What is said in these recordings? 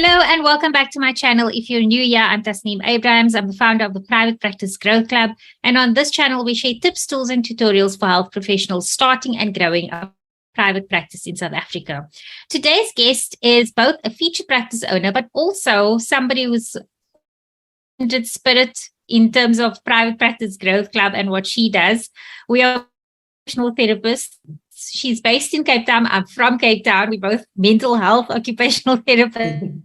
Hello and welcome back to my channel. If you're new here, I'm Tasneem Abrahams. I'm the founder of the Private Practice Growth Club. And on this channel, we share tips, tools, and tutorials for health professionals starting and growing a private practice in South Africa. Today's guest is both a featured practice owner, but also somebody who's kindred spirit in terms of Private Practice Growth Club and what she does. We are occupational therapists. She's based in Cape Town. I'm from Cape Town. We're both mental health occupational therapists.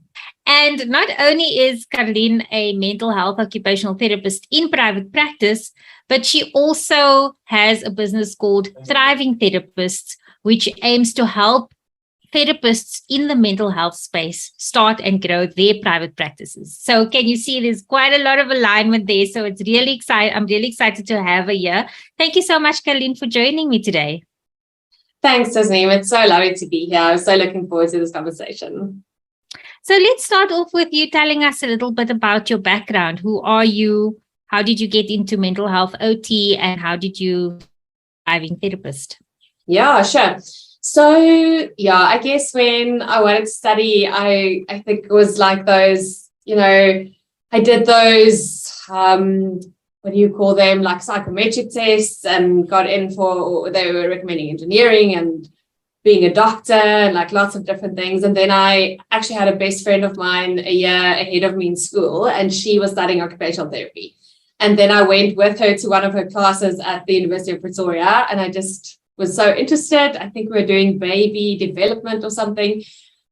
And not only is Karlien a mental health occupational therapist in private practice, but she also has a business called Thriving Therapists, which aims to help therapists in the mental health space start and grow their private practices. So can you see there's quite a lot of alignment there? So it's really exciting. I'm really excited to have her here. Thank you so much, Karlien, for joining me today. Thanks, Tasneem. It's so lovely to be here. I'm so looking forward to this conversation. So let's start off with you telling us a little bit about your background. Who are you? How did you get into mental health OT? And how did you Thriving Therapist? Yeah, sure. So, I guess when I wanted to study, I think it was like those, I did those, what do you call them, like psychometric tests, and got in for, they were recommending engineering and being a doctor and like lots of different things. And then I actually had a best friend of mine a year ahead of me in school, and she was studying occupational therapy. And then I went with her to one of her classes at the University of Pretoria, and I just was so interested. I think we were doing baby development or something.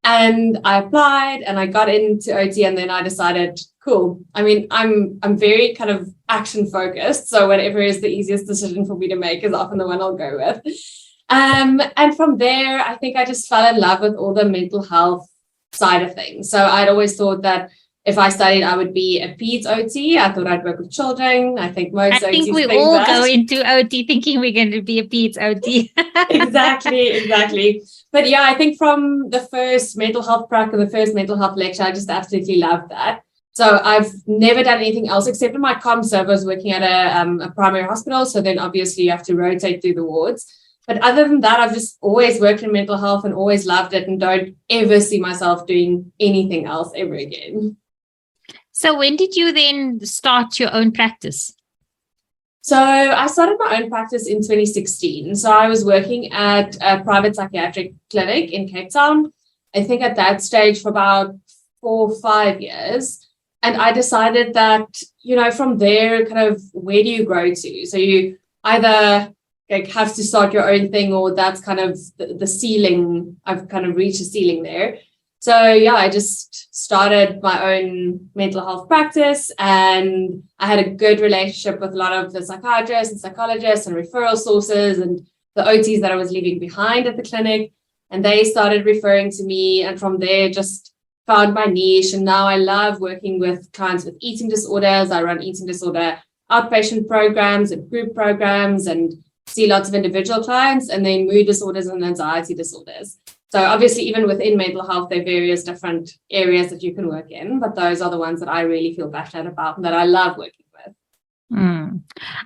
And I applied and I got into OT, and then I decided, cool. I mean, I'm very kind of action focused. So whatever is the easiest decision for me to make is often the one I'll go with. And from there, I think I just fell in love with all the mental health side of things. So I'd always thought that if I studied, I would be a peds OT. I thought I'd work with children. I think we all go into OT thinking we're going to be a peds OT. Exactly. But yeah, I think from the first mental health prac or the first mental health lecture, I just absolutely loved that. So I've never done anything else except in my comm serve. I was working at a primary hospital. So then obviously you have to rotate through the wards. But other than that, I've just always worked in mental health and always loved it, and don't ever see myself doing anything else ever again. So when did you then start your own practice? So I started my own practice in 2016. So I was working at a private psychiatric clinic in Cape Town, I think at that stage for about 4 or 5 years. And I decided that, from there, kind of, where do you grow to? So you either have to start your own thing, or that's kind of the ceiling. I've kind of reached a ceiling there. So I just started my own mental health practice, and I had a good relationship with a lot of the psychiatrists and psychologists and referral sources and the OTs that I was leaving behind at the clinic. And they started referring to me, and from there just found my niche. And now I love working with clients with eating disorders. I run eating disorder outpatient programs and group programs, and see lots of individual clients, and then mood disorders and anxiety disorders. So obviously, even within mental health, there are various different areas that you can work in, but those are the ones that I really feel passionate about and that I love working with.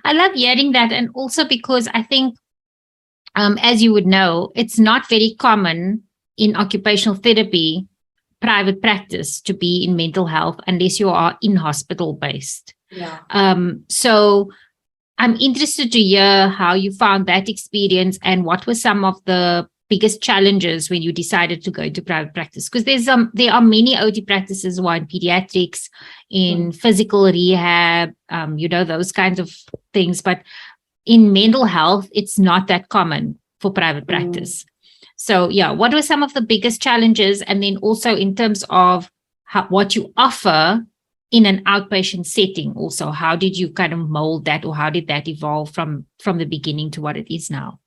I love hearing that. And also because I think, as you would know, it's not very common in occupational therapy, private practice, to be in mental health unless you are in hospital based. So I'm interested to hear how you found that experience and what were some of the biggest challenges when you decided to go into private practice, because there are many OT practices who are in pediatrics, in physical rehab, those kinds of things. But in mental health, it's not that common for private practice. So what were some of the biggest challenges? And then also in terms of what you offer in an outpatient setting, also, how did you kind of mold that, or how did that evolve from the beginning to what it is now?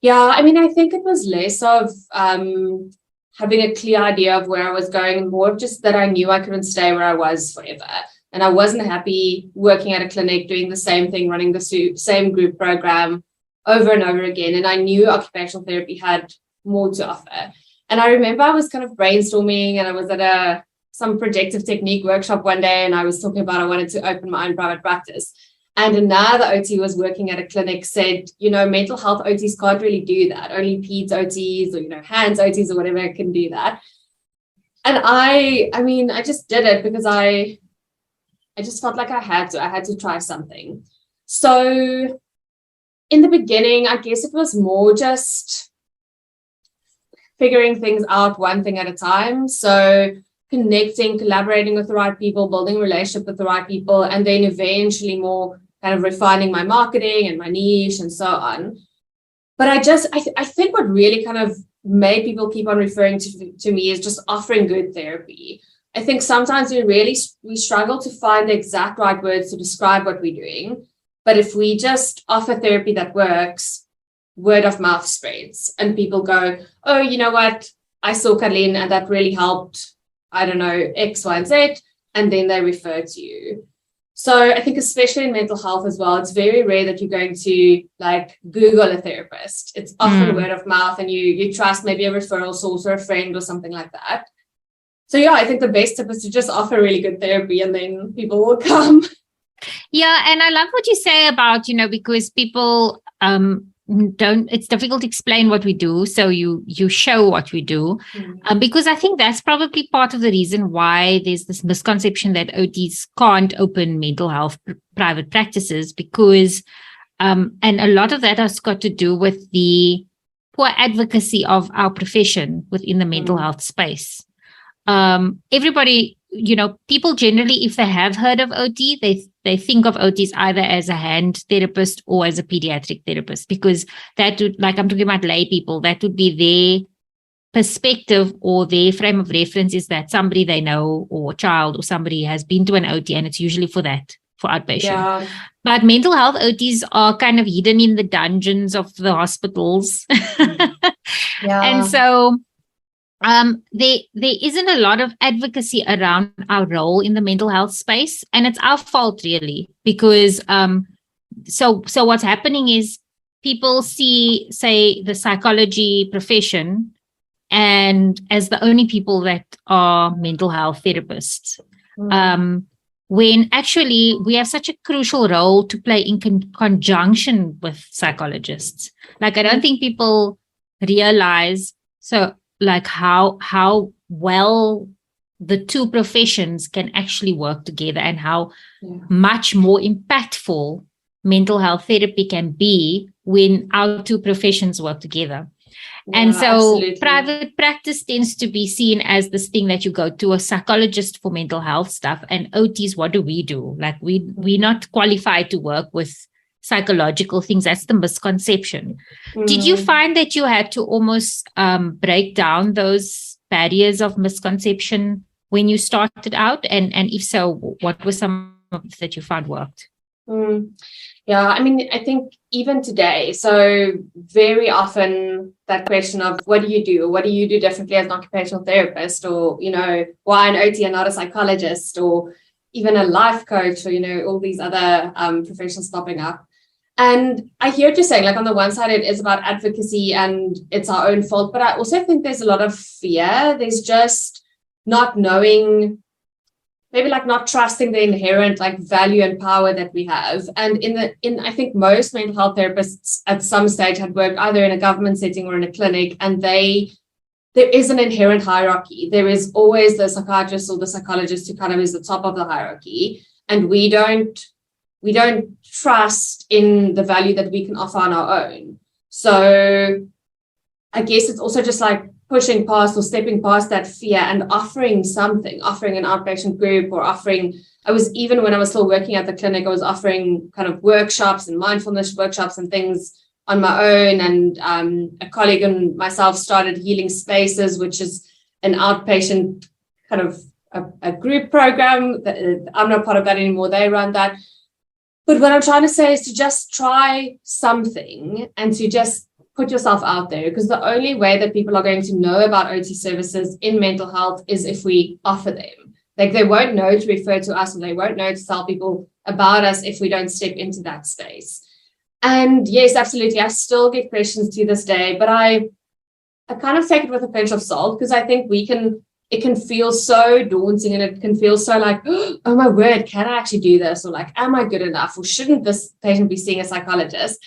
I think it was less of having a clear idea of where I was going, and more of just that I knew I couldn't stay where I was forever. And I wasn't happy working at a clinic, doing the same thing, running the same group program over and over again. And I knew occupational therapy had more to offer. And I remember I was kind of brainstorming, and I was at some projective technique workshop one day, and I was talking about I wanted to open my own private practice. And another OT was working at a clinic said, mental health OTs can't really do that. Only peds OTs or, hands OTs or whatever can do that. And I just did it because I just felt like I had to try something. So in the beginning, I guess it was more just figuring things out one thing at a time. So connecting, collaborating with the right people, building a relationship with the right people, and then eventually more kind of refining my marketing and my niche and so on. But I think what really kind of made people keep on referring to me is just offering good therapy. I think sometimes we struggle to find the exact right words to describe what we're doing. But if we just offer therapy that works, word of mouth spreads and people go, oh, you know what? I saw Karlien and that really helped, I don't know, X, Y, and Z. And then they refer to you. So I think especially in mental health as well, it's very rare that you're going to like Google a therapist. It's often word of mouth and you trust maybe a referral source or a friend or something like that. So yeah, I think the best tip is to just offer really good therapy and then people will come. Yeah, and I love what you say about, because people it's difficult to explain what we do. So you show what we do, because I think that's probably part of the reason why there's this misconception that OTs can't open mental health private practices, because and a lot of that has got to do with the poor advocacy of our profession within the mental health space. Everybody, people generally, if they have heard of OT, they think of OTs either as a hand therapist or as a pediatric therapist, because that would, like I'm talking about lay people, that would be their perspective or their frame of reference is that somebody they know or child or somebody has been to an OT, and it's usually for outpatient. Yeah. But mental health OTs are kind of hidden in the dungeons of the hospitals. Yeah. And so there isn't a lot of advocacy around our role in the mental health space, and it's our fault really, because so what's happening is people see, say, the psychology profession and as the only people that are mental health therapists, when actually we have such a crucial role to play in conjunction with psychologists. Like I don't think people realize like how well the two professions can actually work together, and how much more impactful mental health therapy can be when our two professions work together. Yeah, and so absolutely. Private practice tends to be seen as this thing that you go to a psychologist for mental health stuff, and OTs, what do? Like we're not qualified to work with psychological things. That's the misconception. Did you find that you had to almost break down those barriers of misconception when you started out? And if so, what were some of that you found worked? Yeah, I mean, I think even today, so very often that question of what do you do? What do you do differently as an occupational therapist? Or, why an OT and not a psychologist, or even a life coach, or, all these other professions popping up. And I hear what you're saying, like on the one side, it is about advocacy and it's our own fault. But I also think there's a lot of fear. There's just not knowing, maybe like not trusting the inherent like value and power that we have. And I think most mental health therapists at some stage had worked either in a government setting or in a clinic, and there is an inherent hierarchy. There is always the psychiatrist or the psychologist who kind of is the top of the hierarchy. And we don't trust in the value that we can offer on our own. So I guess it's also just like pushing past or stepping past that fear and offering an outpatient group, or when I was still working at the clinic, I was offering kind of workshops and mindfulness workshops and things on my own. And a colleague and myself started Healing Spaces, which is an outpatient kind of a group program. I'm not part of that anymore. They run that. But what I'm trying to say is to just try something and to just put yourself out there, because the only way that people are going to know about OT services in mental health is if we offer them. Like they won't know to refer to us, and they won't know to tell people about us if we don't step into that space. And yes, absolutely, I still get questions to this day, but I kind of take it with a pinch of salt, because I think it can feel so daunting, and it can feel so like, oh my word, can I actually do this? Or like, am I good enough? Or shouldn't this patient be seeing a psychologist?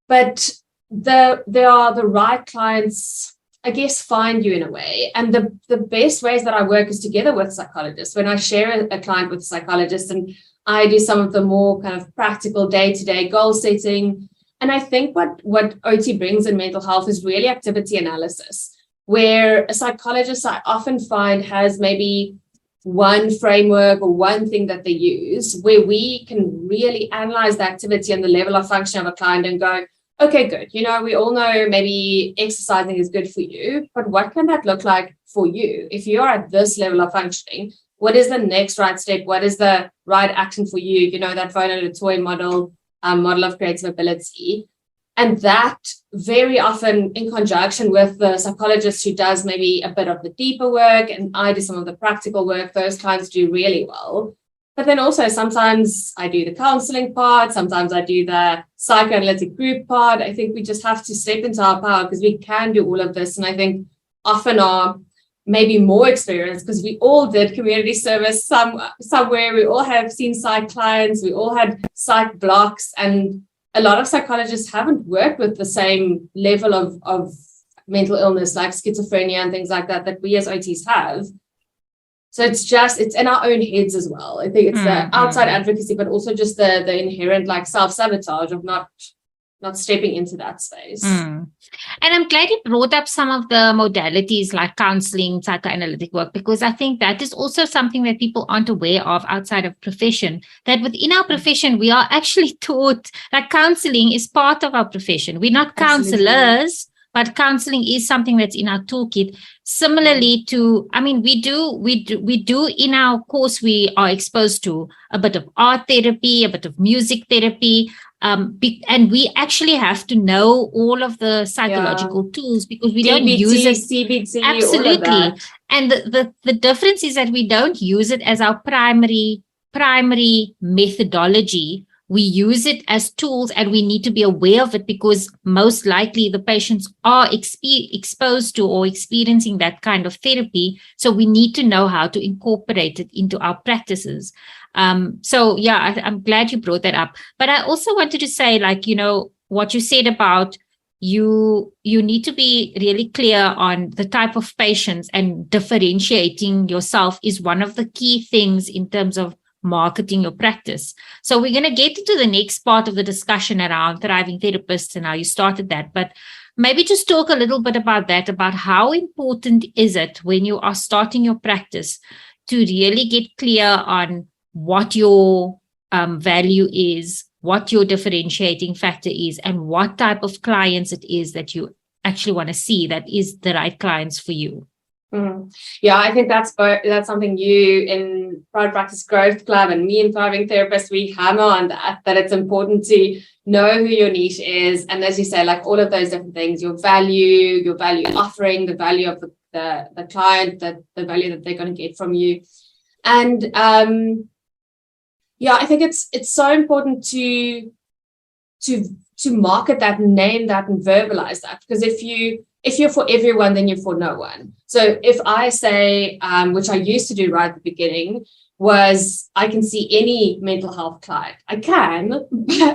But there are the right clients I guess, find you in a way. And the best ways that I work is together with psychologists. When I share a client with a psychologist, and I do some of the more kind of practical day-to-day goal setting. And I think what OT brings in mental health is really activity analysis, where a psychologist, I often find, has maybe one framework or one thing that they use, where we can really analyze the activity and the level of function of a client and go, okay, good. We all know maybe exercising is good for you, but what can that look like for you? If you're at this level of functioning, what is the next right step? What is the right action for you? That Vona Latoy model of creative ability. And that very often in conjunction with the psychologist who does maybe a bit of the deeper work, and I do some of the practical work, those clients do really well. But then also sometimes I do the counseling part, sometimes I do the psychoanalytic group part. I think we just have to step into our power because we can do all of this. And I think often are maybe more experienced because we all did community service somewhere. We all have seen psych clients, we all had psych blocks, and a lot of psychologists haven't worked with the same level of mental illness like schizophrenia and things like that we as OTs have. So it's in our own heads as well. I think it's the outside advocacy, but also just the inherent like self-sabotage of not stepping into that space. And I'm glad you brought up some of the modalities like counseling, psychoanalytic work, because I think that is also something that people aren't aware of outside of profession, that within our profession, we are actually taught that counseling is part of our profession. We're not counselors, but counseling is something that's in our toolkit. Similarly to, we do in our course, we are exposed to a bit of art therapy, a bit of music therapy, and we actually have to know all of the psychological tools because we don't use it. CBT, absolutely. And the difference is that we don't use it as our primary methodology. We use it as tools, and we need to be aware of it because most likely the patients are exposed to or experiencing that kind of therapy. So we need to know how to incorporate it into our practices. I'm glad you brought that up. But I also wanted to say, what you said about you need to be really clear on the type of patients, and differentiating yourself is one of the key things in terms of marketing your practice. So we're going to get into the next part of the discussion around Thriving Therapists and how you started that. But maybe just talk a little bit about that, about how important is it when you are starting your practice to really get clear on what your value is, what your differentiating factor is, and what type of clients it is that you actually want to see that is the right clients for you. Yeah, I think that's something you in Private Practice Growth Club and me in Thriving Therapist, we hammer on that it's important to know who your niche is. And as you say, like all of those different things, your value offering, the value of the client, the value that they're going to get from you. And I think it's so important to market that, name that, and verbalize that, because if you're for everyone, then you're for no one. So if I say, which I used to do right at the beginning, was I can see any mental health client. I can,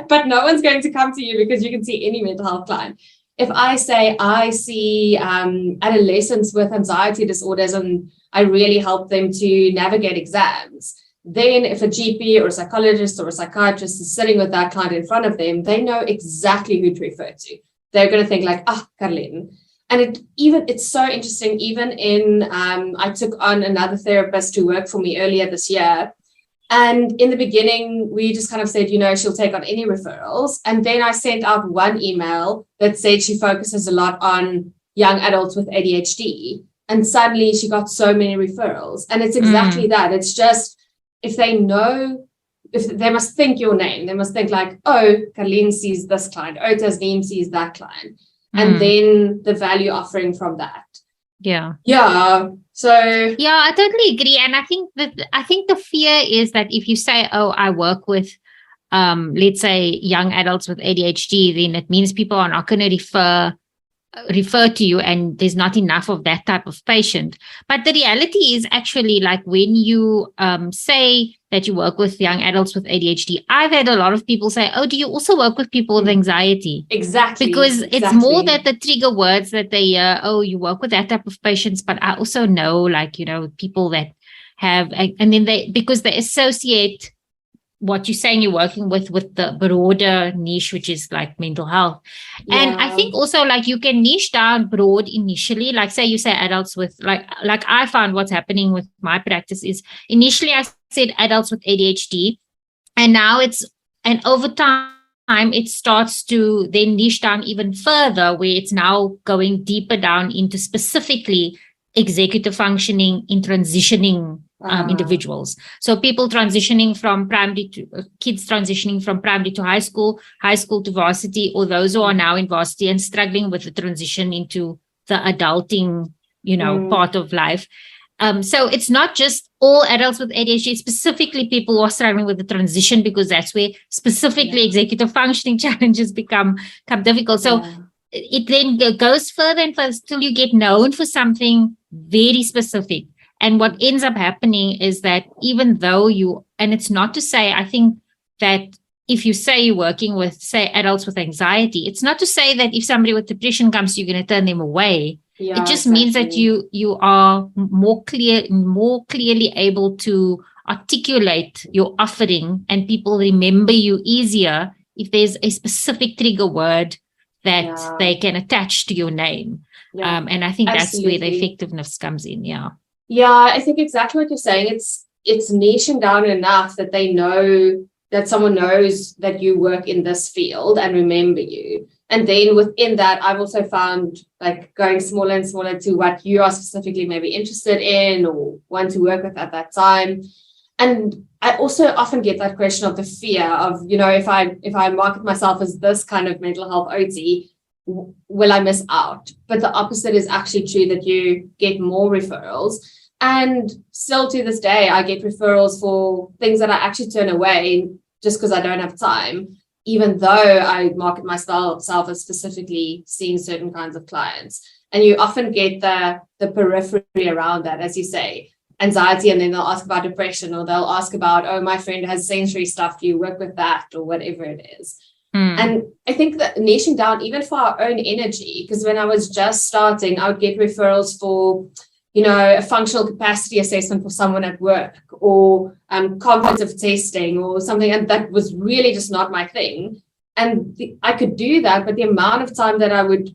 but no one's going to come to you because you can see any mental health client. If I say I see adolescents with anxiety disorders and I really help them to navigate exams, then if a GP or a psychologist or a psychiatrist is sitting with that client in front of them, they know exactly who to refer to. They're going to think like, Karlien. And it's so interesting, even in, I took on another therapist to work for me earlier this year. And in the beginning, we just kind of said, she'll take on any referrals. And then I sent out one email that said she focuses a lot on young adults with ADHD. And suddenly she got so many referrals. And it's exactly that. It's just, if they must think your name, they must think like, Karlien sees this client, Tasneem sees that client. And then the value offering from that. Yeah. So I totally agree. And I think the fear is that if you say, I work with let's say young adults with ADHD, then it means people are not going to refer refer to you, and there's not enough of that type of patient. But the reality is actually, like, when you say that you work with young adults with ADHD, I've had a lot of people say, oh, do you also work with people with anxiety? Exactly. Because it's more that the trigger words that they hear, oh, you work with that type of patients, but I also know, like, people that have, and then because they associate what you're saying you're working with the broader niche, which is like mental health. Yeah. And I think also, like, you can niche down broad initially, like say you say adults with like I found what's happening with my practice is initially I said adults with ADHD, and now and over time it starts to then niche down even further, where it's now going deeper down into specifically executive functioning in transitioning individuals. So people transitioning from kids transitioning from primary to high school to varsity, or those who are now in varsity and struggling with the transition into the adulting, part of life. So it's not just all adults with ADHD, specifically people who are struggling with the transition, because that's where specifically executive functioning challenges become difficult. So it then goes further and further till you get known for something very specific. And what ends up happening is that even though and it's not to say, I think that if you say you're working with, say, adults with anxiety, it's not to say that if somebody with depression comes, you're going to turn them away. Yeah, it just means that you are more clearly able to articulate your offering, and people remember you easier if there's a specific trigger word that they can attach to your name. Yeah, and I think that's where the effectiveness comes in. Yeah, I think exactly what you're saying. It's niching down enough that they know that someone knows that you work in this field and remember you. And then within that, I've also found, like, going smaller and smaller to what you are specifically maybe interested in or want to work with at that time. And I also often get that question of the fear of, if I market myself as this kind of mental health OT, will I miss out? But the opposite is actually true, that you get more referrals. And still to this day, I get referrals for things that I actually turn away just because I don't have time, even though I market myself as specifically seeing certain kinds of clients. And you often get the periphery around that, as you say, anxiety, and then they'll ask about depression, or they'll ask about, oh, my friend has sensory stuff, do you work with that, or whatever it is. And I think that niching down, even for our own energy, because when I was just starting, I would get referrals for, a functional capacity assessment for someone at work, or cognitive testing or something, and that was really just not my thing. And I could do that, but the amount of time that I would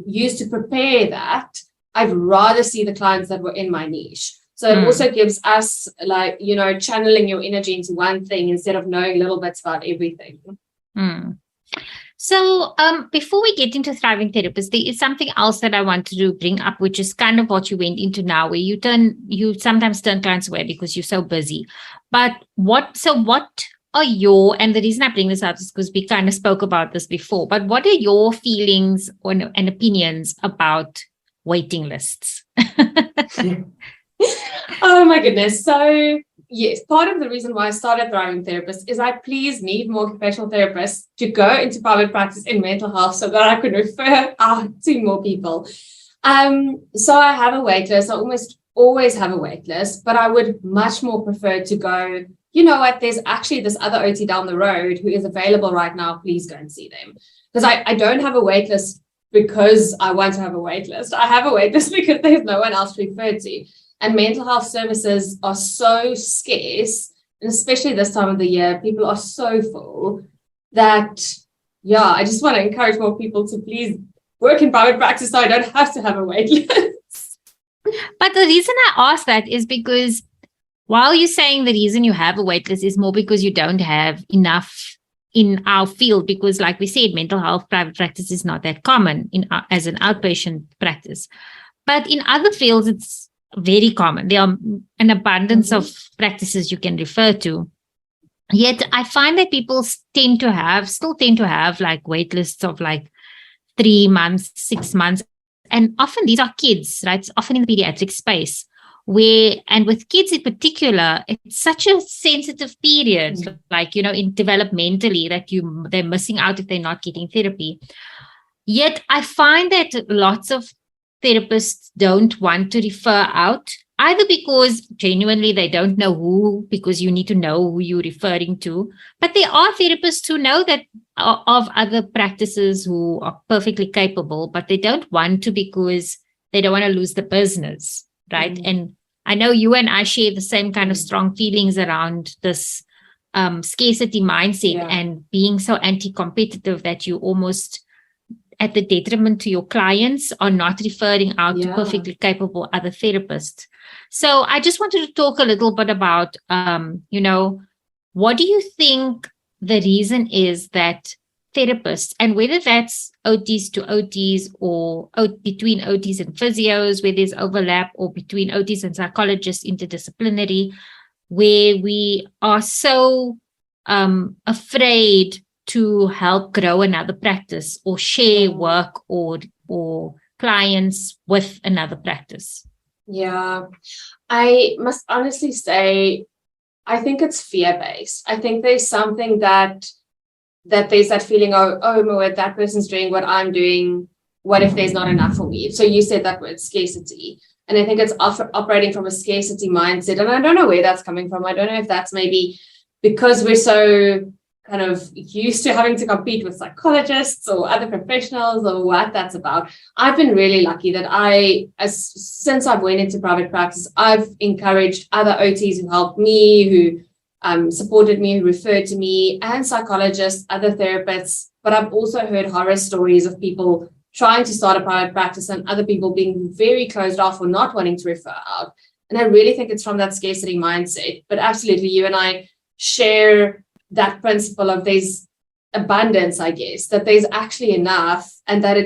use to prepare that, I'd rather see the clients that were in my niche. So it also gives us, like, channeling your energy into one thing instead of knowing little bits about everything. So before we get into Thriving Therapists, there is something else that I wanted to bring up, which is kind of what you went into now, where you sometimes turn clients away because you're so busy. But what are and the reason I bring this up is because we kind of spoke about this before, but what are your feelings and opinions about waiting lists? Oh my goodness. So yes, part of the reason why I started Thriving Therapists is I need more occupational therapists to go into private practice in mental health so that I could refer out to more people. So I have a wait list. I almost always have a wait list, but I would much more prefer to go, you know what, there's actually this other OT down the road who is available right now. Please go and see them. Because I don't have a wait list because I want to have a wait list. I have a wait list because there's no one else to refer to. And mental health services are so scarce, and especially this time of the year, people are so full that, I just want to encourage more people to please work in private practice so I don't have to have a wait list. But the reason I ask that is because while you're saying the reason you have a wait list is more because you don't have enough in our field, because like we said, mental health private practice is not that common as an outpatient practice. But in other fields, it's very common. There are an abundance of practices you can refer to. Yet I find that people still tend to have like wait lists of like 3 months, 6 months. And often these are kids, right? It's often in the pediatric space and with kids in particular, it's such a sensitive period, like, in developmentally that they're missing out if they're not getting therapy. Yet I find that lots of therapists don't want to refer out, either because genuinely they don't know who, because you need to know who you're referring to. But there are therapists who know that of other practices who are perfectly capable, but they don't want to because they don't want to lose the business, right? And I know you and I share the same kind of strong feelings around this scarcity mindset and being so anti-competitive that you almost at the detriment to your clients are not referring out to perfectly capable other therapists. So I just wanted to talk a little bit about, what do you think the reason is that therapists, and whether that's OTs to OTs or between OTs and physios, where there's overlap, or between OTs and psychologists, interdisciplinary, where we are so afraid to help grow another practice or share work or clients with another practice? Yeah, I must honestly say, I think it's fear-based. I think there's something that there's that feeling of, oh, that person's doing what I'm doing. What if there's not enough for me? So you said that word, scarcity. And I think it's operating from a scarcity mindset. And I don't know where that's coming from. I don't know if that's maybe because we're so kind of used to having to compete with psychologists or other professionals, or what that's about. I've been really lucky that since I've went into private practice, I've encouraged other OTs who helped me, who supported me, who referred to me, and psychologists, other therapists. But I've also heard horror stories of people trying to start a private practice and other people being very closed off or not wanting to refer out. And I really think it's from that scarcity mindset. But absolutely, you and I share that principle of there's abundance, I guess, that there's actually enough, and that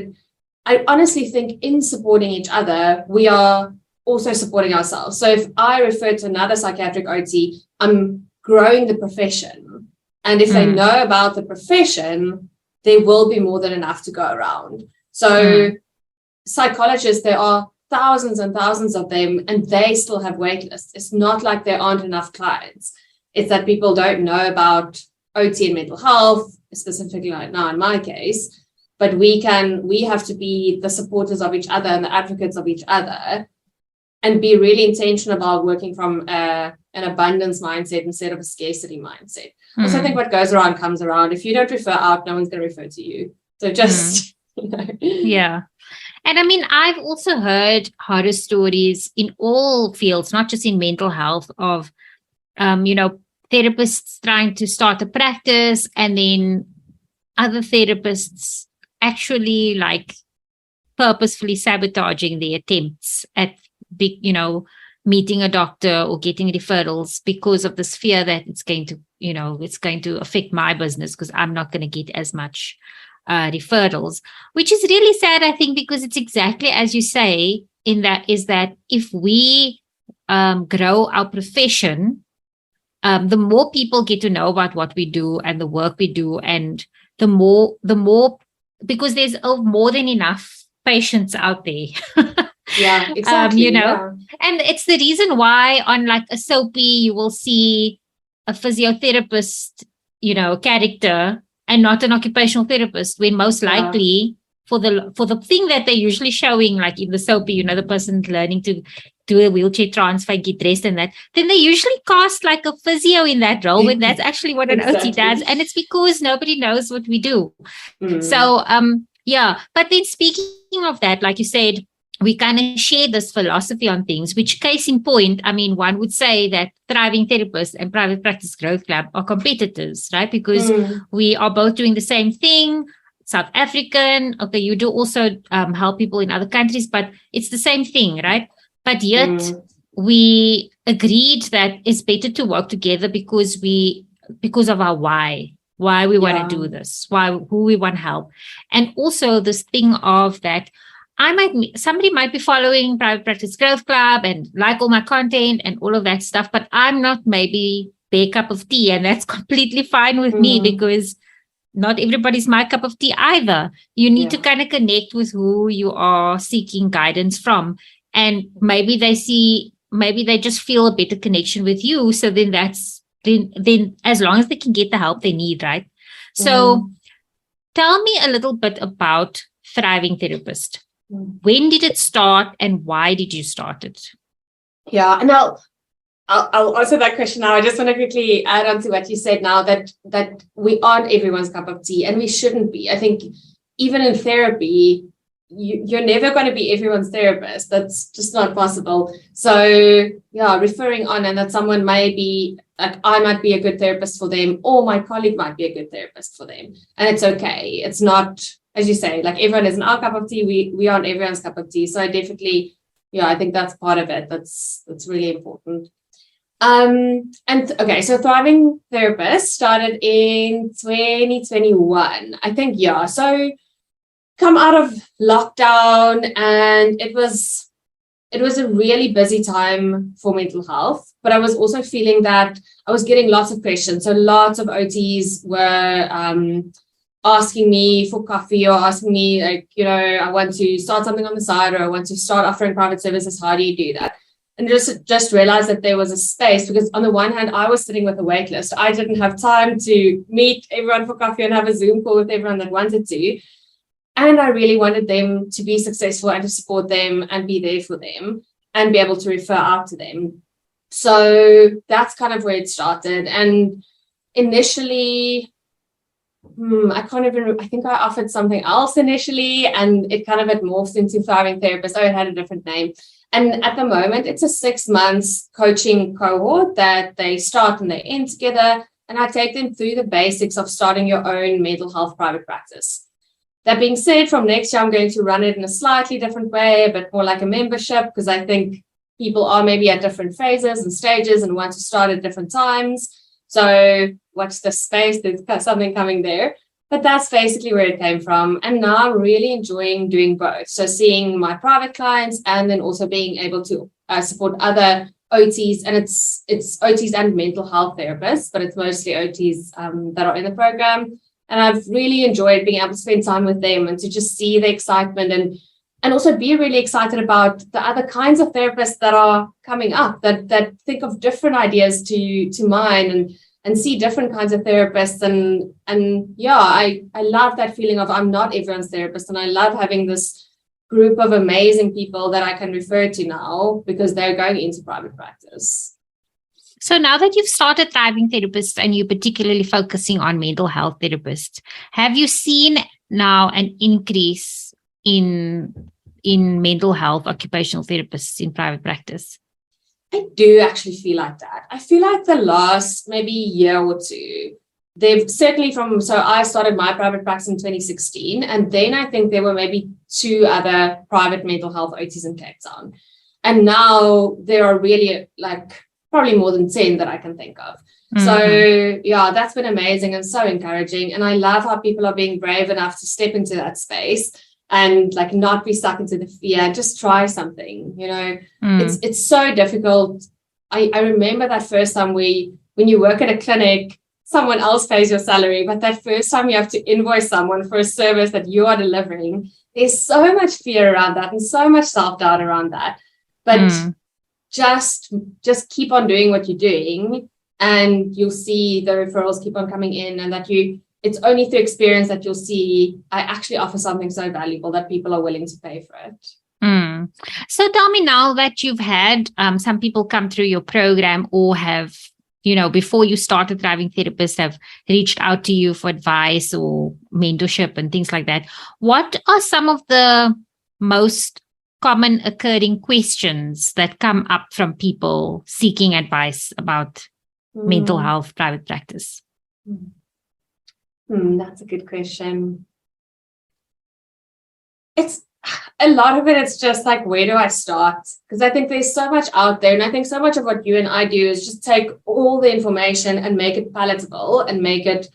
I honestly think in supporting each other, we are also supporting ourselves. So if I refer to another psychiatric OT, I'm growing the profession. And if they know about the profession, there will be more than enough to go around. So psychologists, there are thousands and thousands of them, and they still have wait lists. It's not like there aren't enough clients. It's that people don't know about OT and mental health, specifically right now in my case, but we have to be the supporters of each other and the advocates of each other, and be really intentional about working from an abundance mindset instead of a scarcity mindset. Also, I think what goes around comes around. If you don't refer out, no one's going to refer to you. So just, Yeah. And I mean, I've also heard horror stories in all fields, not just in mental health, of therapists trying to start a practice and then other therapists actually purposefully sabotaging their attempts at meeting a doctor or getting referrals because of this fear that it's going to affect my business because I'm not going to get as much referrals, which is really sad, I think, because it's exactly as you say, is that if we grow our profession, the more people get to know about what we do and the work we do, and the more, because there's more than enough patients out there. Yeah, exactly. And it's the reason why on a soapy, you will see a physiotherapist, character and not an occupational therapist, when most likely for the thing that they're usually showing, like in the soapy, the person's learning to do a wheelchair transfer, get dressed and that, then they usually cast a physio in that role when that's actually what an OT does. And it's because nobody knows what we do. So, but then speaking of that, like you said, we kind of share this philosophy on things, which case in point, I mean, one would say that Thriving Therapis and Private Practice Growth Club are competitors, right? Because we are both doing the same thing. South African, okay, you do also help people in other countries, but it's the same thing, right? But yet we agreed that it's better to work together because of our why we want to do this, who we want to help. And also this thing of that somebody might be following Private Practice Growth Club and like all my content and all of that stuff, but I'm not maybe their cup of tea, and that's completely fine with me, because not everybody's my cup of tea either. You need to kind of connect with who you are seeking guidance from. And maybe they just feel a better connection with you. So then then as long as they can get the help they need, right? So tell me a little bit about Thriving Therapist. When did it start and why did you start it? Yeah, and I'll answer that question now. I just want to quickly add on to what you said now, that we aren't everyone's cup of tea, and we shouldn't be. I think even in therapy, you're never going to be everyone's therapist. That's just not possible. So yeah, referring on, and that someone may be, like, I might be a good therapist for them, or my colleague might be a good therapist for them. And it's okay. It's not, as you say, like everyone isn't our cup of tea. We aren't everyone's cup of tea. So I definitely, yeah, I think that's part of it. That's really important. And okay, so Thriving Therapist started in 2021. I think, yeah. So come out of lockdown, and it was a really busy time for mental health, but I was also feeling that I was getting lots of questions. So lots of OTs were asking me for coffee, or asking me, like, I want to start something on the side, or I want to start offering private services. How do you do that? And just realized that there was a space, because on the one hand, I was sitting with a wait list. I didn't have time to meet everyone for coffee and have a Zoom call with everyone that wanted to. And I really wanted them to be successful and to support them and be there for them and be able to refer out to them. So that's kind of where it started. And initially, I think I offered something else initially, and it kind of had morphed into Thriving Therapist. Oh, it had a different name. And at the moment, it's a 6 months coaching cohort that they start and they end together. And I take them through the basics of starting your own mental health private practice. That being said, from next year, I'm going to run it in a slightly different way, a bit more like a membership, because I think people are maybe at different phases and stages and want to start at different times. So watch the space. There's something coming there. But that's basically where it came from. And now I'm really enjoying doing both. So seeing my private clients and then also being able to support other OTs. And it's OTs and mental health therapists, but it's mostly OTs that are in the program. And I've really enjoyed being able to spend time with them and to just see the excitement and also be really excited about the other kinds of therapists that are coming up, that think of different ideas to mine and see different kinds of therapists. And yeah, I love that feeling of I'm not everyone's therapist. And I love having this group of amazing people that I can refer to now because they're going into private practice. So now that you've started Thriving Therapists and you're particularly focusing on mental health therapists, have you seen now an increase in mental health occupational therapists in private practice? I do actually feel like that. I feel like the last maybe year or two, they've certainly so I started my private practice in 2016, and then I think there were maybe 2 other private mental health OTs in Cape Town. And now there are really probably more than 10 that I can think of. Mm-hmm. So yeah, that's been amazing and so encouraging. And I love how people are being brave enough to step into that space and not be stuck into the fear, just try something, It's so difficult. I remember that first time when you work at a clinic, someone else pays your salary, but that first time you have to invoice someone for a service that you are delivering, there's so much fear around that and so much self-doubt around that. But just keep on doing what you're doing and you'll see the referrals keep on coming in, and that it's only through experience that you'll see I actually offer something so valuable that people are willing to pay for it. So tell me, now that you've had some people come through your program or have, before you started Thriving Therapists, have reached out to you for advice or mentorship and things like that, what are some of the most common occurring questions that come up from people seeking advice about mental health private practice? That's a good question. It's a lot of it's just where do I start? Because I think there's so much out there, and I think so much of what you and I do is just take all the information and make it palatable and make it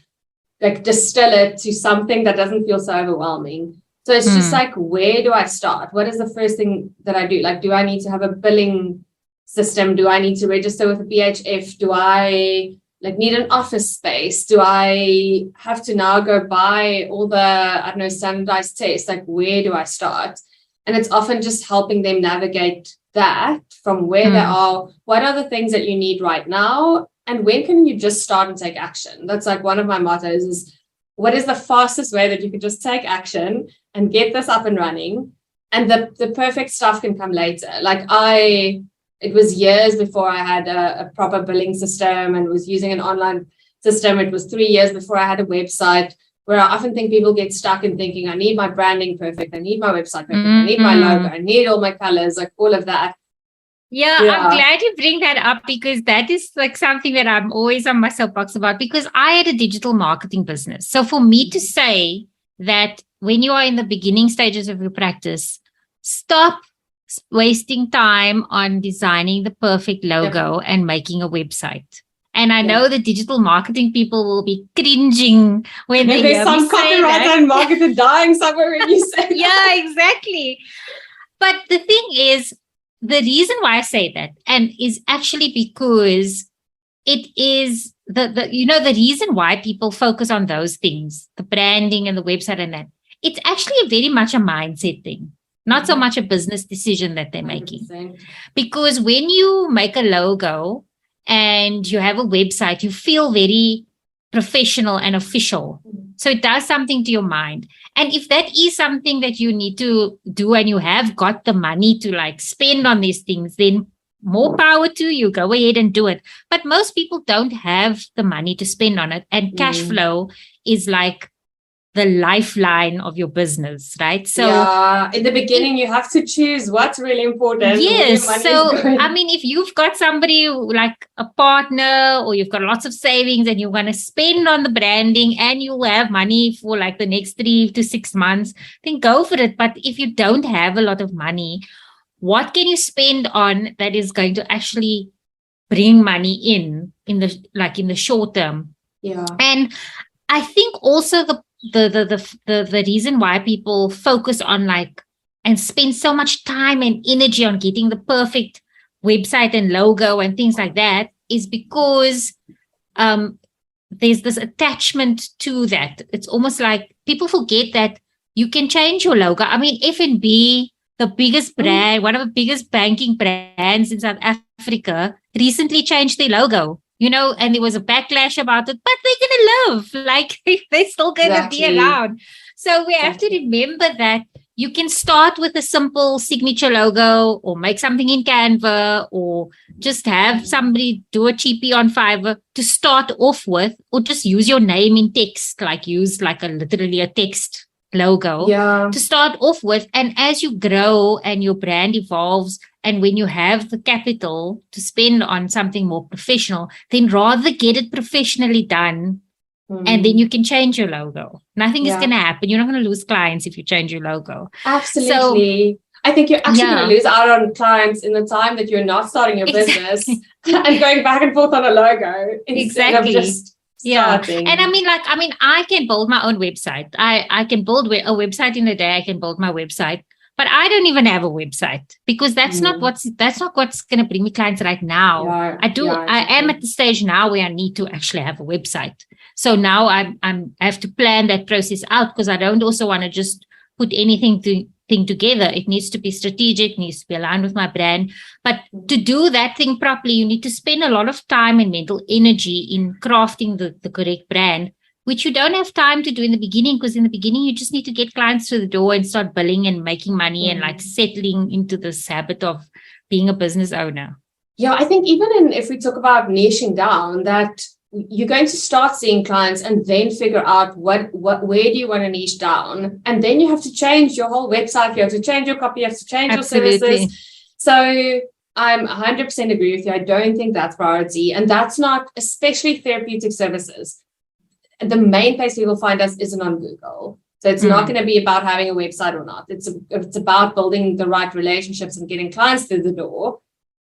distill it to something that doesn't feel so overwhelming. So it's just where do I start? What is the first thing that I do? Do I need to have a billing system? Do I need to register with a BHF? Do I need an office space? Do I have to now go buy all the, standardized tests? Where do I start? And it's often just helping them navigate that from where they are. What are the things that you need right now? And when can you just start and take action? That's one of my mottos is what is the fastest way that you can just take action and get this up and running? And the perfect stuff can come later. Like it was years before I had a proper billing system and was using an online system. It was 3 years before I had a website, where I often think people get stuck in thinking, I need my branding perfect. I need my website perfect. I need my logo. I need all my colors, like all of that. Yeah, I'm glad you bring that up, because that is like something that I'm always on my soapbox about, because I had a digital marketing business. So for me to say that when you are in the beginning stages of your practice, stop wasting time on designing the perfect logo and making a website. And I know the digital marketing people will be cringing when they hear me say that. There's some copywriter and marketer dying somewhere when you say that. Yeah, exactly. But the thing is, the reason why I say that, and is actually because it is the reason why people focus on those things, the branding and the website and that, it's actually very much a mindset thing, not so much a business decision that they're making. 100%. Because when you make a logo and you have a website, you feel very professional and official. So it does something to your mind. And if that is something that you need to do and you have got the money to like spend on these things, then more power to you. Go ahead and do it. But most people don't have the money to spend on it. And cash flow is like the lifeline of your business, right? So in the beginning, you have to choose what's really important. Yes. So, I mean, if you've got somebody like a partner, or you've got lots of savings and you're going to spend on the branding and you'll have money for like the next 3 to 6 months, then go for it. But if you don't have a lot of money, what can you spend on that is going to actually bring money in the short term? Yeah. And I think also the reason why people focus on like and spend so much time and energy on getting the perfect website and logo and things like that is because there's this attachment to that. It's almost like people forget that you can change your logo. I mean, F&B, the biggest brand, one of the biggest banking brands in South Africa, recently changed their logo. And there was a backlash about it, but they're going to live. Like, they're still going to be around. So we have to remember that you can start with a simple signature logo, or make something in Canva, or just have somebody do a cheapie on Fiverr to start off with, or just use your name in text, like use like literally a text logo to start off with. And as you grow and your brand evolves, and when you have the capital to spend on something more professional, then rather get it professionally done, and then you can change your logo. Nothing is going to happen. You're not going to lose clients if you change your logo. Absolutely. So, I think you're actually going to lose out on clients in the time that you're not starting your business and going back and forth on a logo instead of just starting. And I can build my own website. I can build a website in a day. I can build my website. But I don't even have a website, because that's not what's going to bring me clients right now. I am at the stage now where I need to actually have a website. So now I have to plan that process out, because I don't also want to just put anything together. It needs to be strategic, needs to be aligned with my brand. But to do that thing properly, you need to spend a lot of time and mental energy in crafting the correct brand, which you don't have time to do in the beginning, because in the beginning, you just need to get clients through the door and start billing and making money and like settling into this habit of being a business owner. Yeah, I think even if we talk about niching down, that you're going to start seeing clients and then figure out where do you want to niche down. And then you have to change your whole website. You have to change your copy. You have to change your services. So I'm 100% agree with you. I don't think that's priority. And that's not, especially therapeutic services. The main place people find us isn't on Google. So it's not going to be about having a website or not. It's about building the right relationships and getting clients through the door.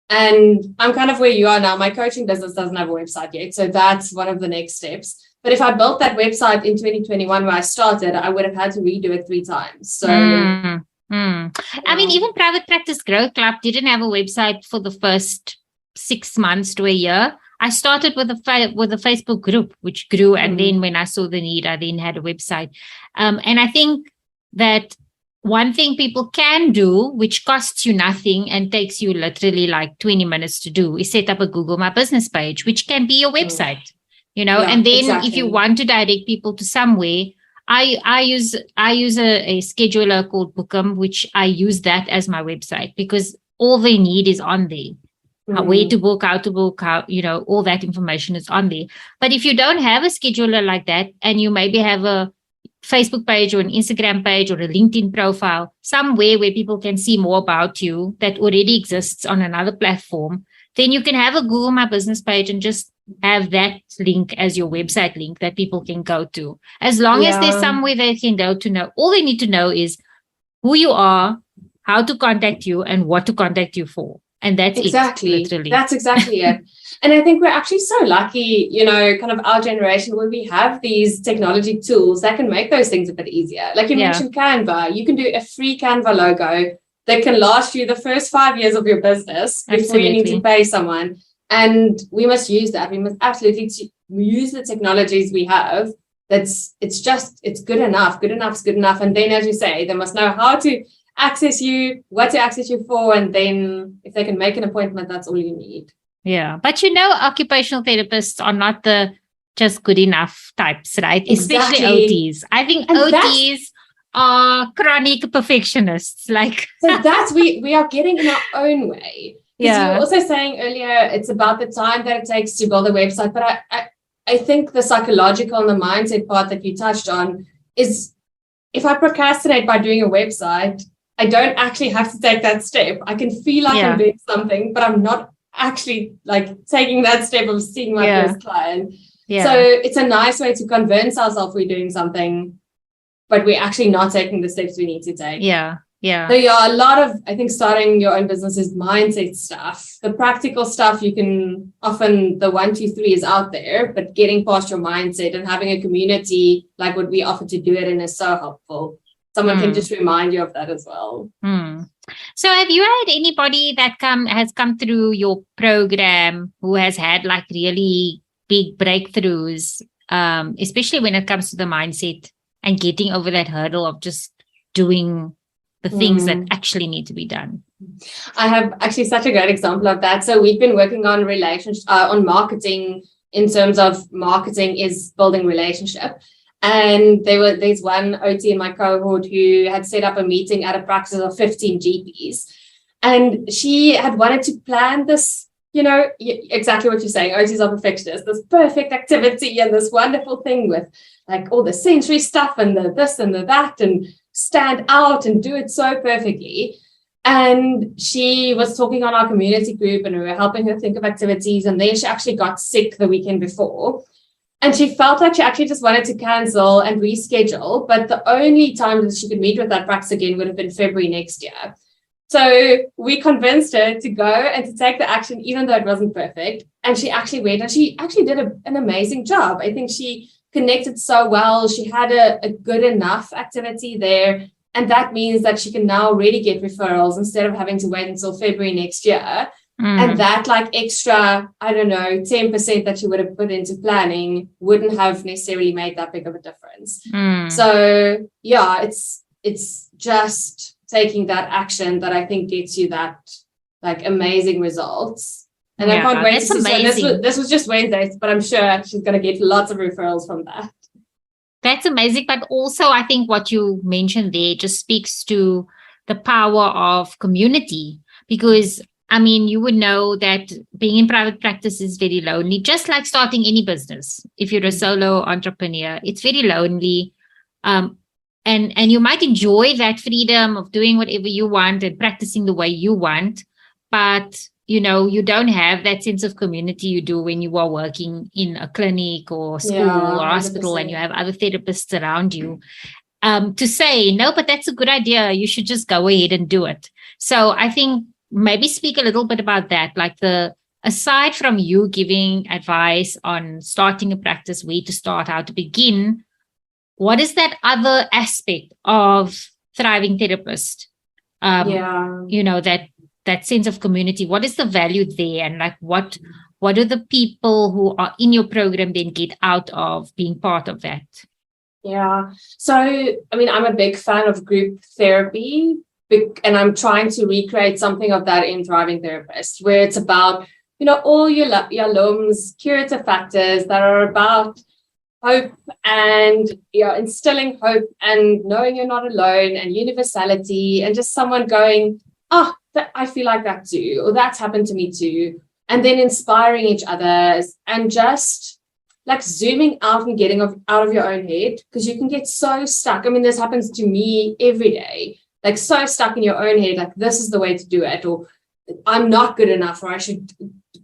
And I'm kind of where you are now. My coaching business doesn't have a website yet. So that's one of the next steps. But if I built that website in 2021 where I started, I would have had to redo it 3 times. So I mean, even Private Practice Growth Club didn't have a website for the first 6 months to a year. I started with a Facebook group, which grew. And then when I saw the need, I then had a website. And I think that one thing people can do, which costs you nothing and takes you literally like 20 minutes to do, is set up a Google My Business page, which can be your website. and then exactly. if you want to direct people to somewhere, I use a scheduler called Bookem, which I use that as my website because all they need is on there. Where to book, how to book, all that information is on there. But if you don't have a scheduler like that, and you maybe have a Facebook page or an Instagram page or a LinkedIn profile, somewhere where people can see more about you that already exists on another platform, then you can have a Google My Business page and just have that link as your website link that people can go to. As long as there's somewhere they can go to know, all they need to know is who you are, how to contact you, and what to contact you for. And that's exactly it, literally. That's exactly it. And I think we're actually so lucky, kind of our generation, where we have these technology tools that can make those things a bit easier. Like you mentioned Canva, you can do a free Canva logo that can last you the first 5 years of your business before you need to pay someone. And we must use that. We must absolutely use the technologies we have. It's good enough. Good enough is good enough. And then, as you say, they must know how to access you, what to access you for, and then if they can make an appointment, that's all you need. Yeah, but occupational therapists are not the just good enough types, right? Exactly. Especially OTs. I think OTs are chronic perfectionists. So that's we are getting in our own way. Because you were also saying earlier, it's about the time that it takes to build a website. But I think the psychological and the mindset part that you touched on is, if I procrastinate by doing a website, I don't actually have to take that step. I can feel like I'm doing something, but I'm not actually taking that step of seeing my first client. So it's a nice way to convince ourselves we're doing something, but we're actually not taking the steps we need to take. So a lot of, I think, starting your own business is mindset stuff. The practical stuff, you can often, the 1, 2, 3 is out there, but getting past your mindset and having a community like what we offer to do it in is so helpful. Someone can just remind you of that as well. So have you had anybody that has come through your program who has had really big breakthroughs, especially when it comes to the mindset and getting over that hurdle of just doing the things that actually need to be done? I have actually such a great example of that. So we've been working on on marketing, in terms of marketing is building relationship. And there's one OT in my cohort who had set up a meeting at a practice of 15 GPs. And she had wanted to plan this, exactly what you're saying. OTs are perfectionists, this perfect activity and this wonderful thing with all the sensory stuff and the this and the that, and stand out and do it so perfectly. And she was talking on our community group and we were helping her think of activities. And then she actually got sick the weekend before. And she felt like she actually just wanted to cancel and reschedule. But the only time that she could meet with that practice again would have been February next year. So we convinced her to go and to take the action, even though it wasn't perfect. And she actually went and she actually did an amazing job. I think she connected so well. She had a good enough activity there. And that means that she can now really get referrals instead of having to wait until February next year. And that extra, 10% that she would have put into planning wouldn't have necessarily made that big of a difference. So it's just taking that action that I think gets you that amazing results. And I can't wait to see. So this was just Wednesday, but I'm sure she's going to get lots of referrals from that. That's amazing. But also, I think what you mentioned there just speaks to the power of community, because you would know that being in private practice is very lonely, just like starting any business. If you're a solo entrepreneur, it's very lonely. And you might enjoy that freedom of doing whatever you want and practicing the way you want. But, you don't have that sense of community you do when you are working in a clinic or school or hospital 100%. And you have other therapists around you. To say, no, but that's a good idea. You should just go ahead and do it. So I think maybe speak a little bit about that, aside from you giving advice on starting a practice, where to start, how to begin, what is that other aspect of Thriving Therapist? That sense of community. What is the value there? And what do the people who are in your program then get out of being part of that? Yeah. So, I'm a big fan of group therapy, and I'm trying to recreate something of that in Thriving Therapist, where it's about all your Yalom's curative factors that are about hope and instilling hope and knowing you're not alone and universality and just someone going, I feel like that too, or that's happened to me too. And then inspiring each other and just like zooming out and getting out of your own head, because you can get so stuck. I mean, this happens to me every day, like so stuck in your own head, like this is the way to do it, or I'm not good enough, or I should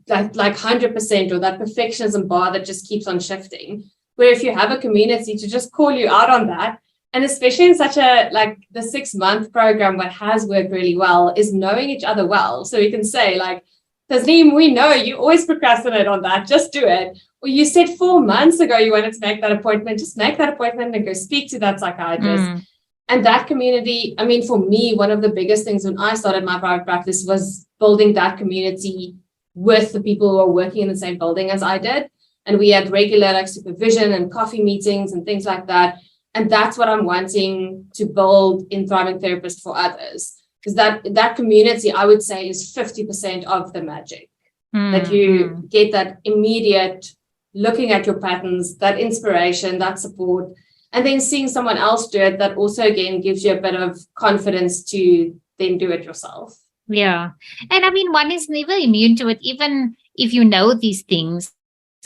like 100%, or that perfectionism bar that just keeps on shifting. Where if you have a community to just call you out on that, and especially in such a like the 6-month program, what has worked really well is knowing each other well. So you can say like, Tasneem, we know you always procrastinate on that. Just do it. Or you said 4 months ago you wanted to make that appointment. Just make that appointment and go speak to that psychiatrist. And that community, I mean, for me, one of the biggest things when I started my private practice was building that community with the people who are working in the same building as I did. And we had regular like supervision and coffee meetings and things like that. And that's what I'm wanting to build in Thriving Therapist for others. Because that community, I would say, is 50% of the magic. That you get that immediate looking at your patterns, that inspiration, that support, and then seeing someone else do it, that also, again, gives you a bit of confidence to then do it yourself. Yeah. And I mean, one is never immune to it, even if you know these things.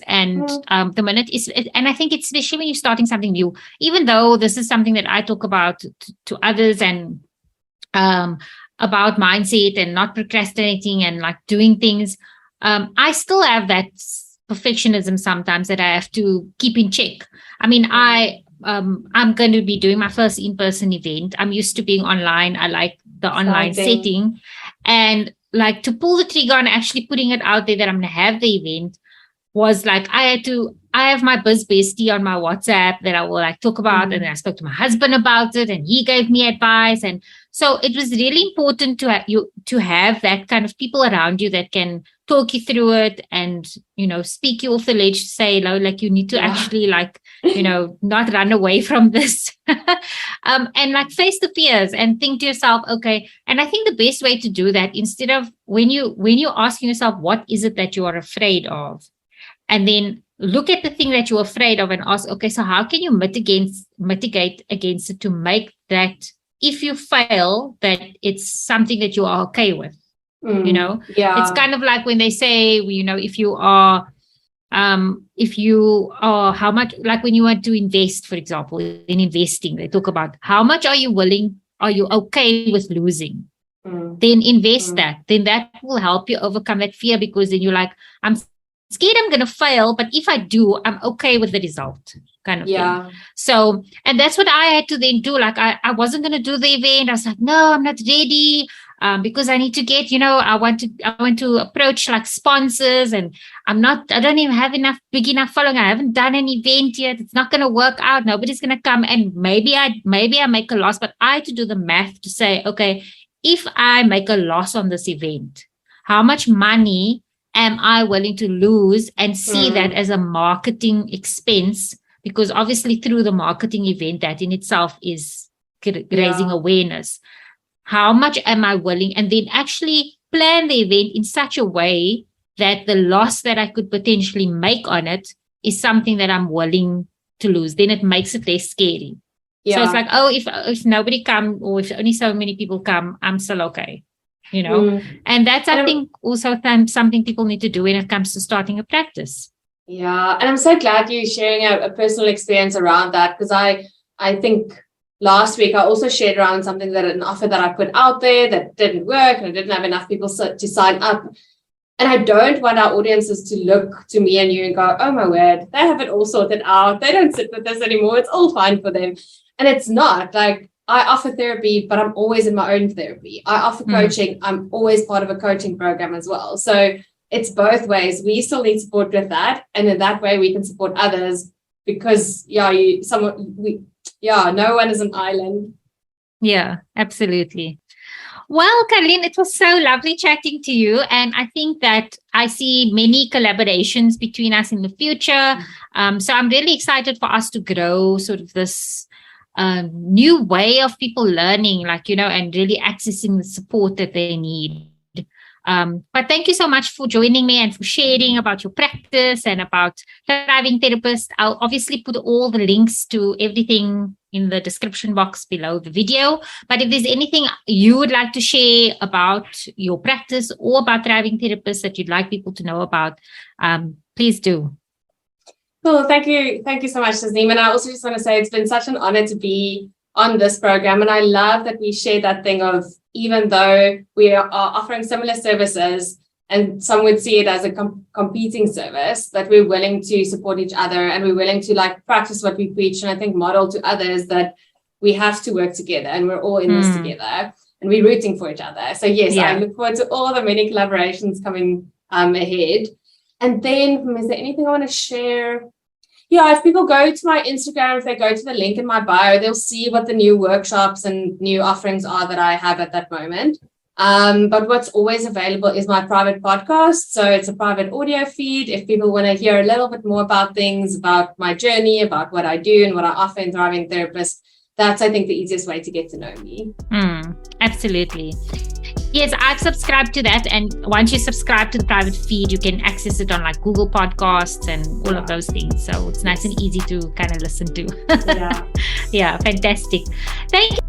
And the minute is, and I think it's especially when you're starting something new, even though this is something that I talk about to others and about mindset and not procrastinating and like doing things, I still have that perfectionism sometimes that I have to keep in check. I mean, I'm going to be doing my first in-person event. I'm used to being online. I like the online setting, and like to pull the trigger on actually putting it out there that I'm going to have the event was like, I have my biz bestie on my WhatsApp that I will like talk about. And then I spoke to my husband about it and he gave me advice. And so it was really important to have that kind of people around you that can talk you through it and, speak you off the ledge to say, like you need to actually like, not run away from this and like face the fears and think to yourself, okay. And I think the best way to do that, instead of when you're asking yourself, what is it that you are afraid of? And then look at the thing that you're afraid of and ask, okay, so how can you mitigate against it to make that, if you fail, that it's something that you are okay with, Yeah. It's kind of like when they say, if you are how much, like when you want to invest, for example, in investing, they talk about how much are you okay with losing? Then invest that. Then that will help you overcome that fear, because then you're like, I'm scared I'm going to fail, but if I do, I'm okay with the result kind of thing. So, and that's what I had to then do. Like I wasn't going to do the event. I was like, no, I'm not ready because I need to get, I want to approach like sponsors, and I don't even have big enough following. I haven't done an event yet. It's not going to work out. Nobody's going to come. And maybe I make a loss, but I had to do the math to say, okay, if I make a loss on this event, how much money am I willing to lose, and see that as a marketing expense? Because obviously through the marketing event, that in itself is raising awareness. How much am I willing? And then actually plan the event in such a way that the loss that I could potentially make on it is something that I'm willing to lose. Then it makes it less scary. So it's like, if nobody come, or if only so many people come, I'm still okay. And that's, I think, also something people need to do when it comes to starting a practice. Yeah. And I'm so glad you're sharing a personal experience around that, because I think last week I also shared around something that an offer that I put out there that didn't work, and I didn't have enough people to sign up. And I don't want our audiences to look to me and you and go, oh my word, they have it all sorted out. They don't sit with us anymore. It's all fine for them. And it's not. Like, I offer therapy, but I'm always in my own therapy. I offer coaching. I'm always part of a coaching program as well. So it's both ways. We still need support with that. And in that way, we can support others, because, no one is an island. Yeah, absolutely. Well, Karlien, it was so lovely chatting to you. And I think that I see many collaborations between us in the future. So I'm really excited for us to grow sort of this new way of people learning, and really accessing the support that they need. But thank you so much for joining me and for sharing about your practice and about Thriving Therapist. I'll obviously put all the links to everything in the description box below the video. But if there's anything you would like to share about your practice or about Thriving Therapist that you'd like people to know about, please do. Cool. Thank you. Thank you so much, Tasneem. And I also just want to say it's been such an honor to be on this program. And I love that we share that thing of, even though we are offering similar services and some would see it as a competing service, that we're willing to support each other and we're willing to practice what we preach. And I think model to others that we have to work together and we're all in this together and we're rooting for each other. So yes, I look forward to all the many collaborations coming ahead. And then is there anything I want to share? Yeah, if people go to my Instagram, if they go to the link in my bio, they'll see what the new workshops and new offerings are that I have at that moment. But what's always available is my private podcast. So it's a private audio feed. If people want to hear a little bit more about things, about my journey, about what I do and what I offer in Thriving Therapist, that's, I think, the easiest way to get to know me. Absolutely. Yes, I've subscribed to that. And once you subscribe to the private feed, you can access it on Google Podcasts and all of those things. So it's nice and easy to kind of listen to. Yeah, fantastic. Thank you.